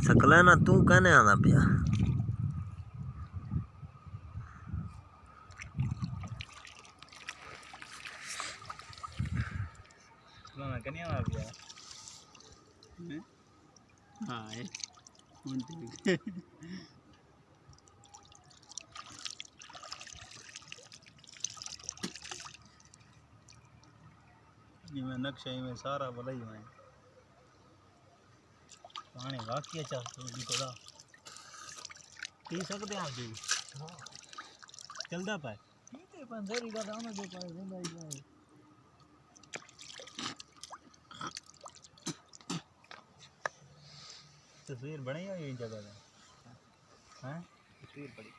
सकला ना तू कहने आना पिया ना कहने आना पिया हाँ है ये मैं नक्शे में सारा भला ही मैं पानी वाकई चल जी को पी सकते हैं आप जी हाँ चलता पाए पीते पर जरी का दाना दे पाए जिंदा ही जाए तस्वीर बनी हुई जगह है हैं तस्वीर बड़ी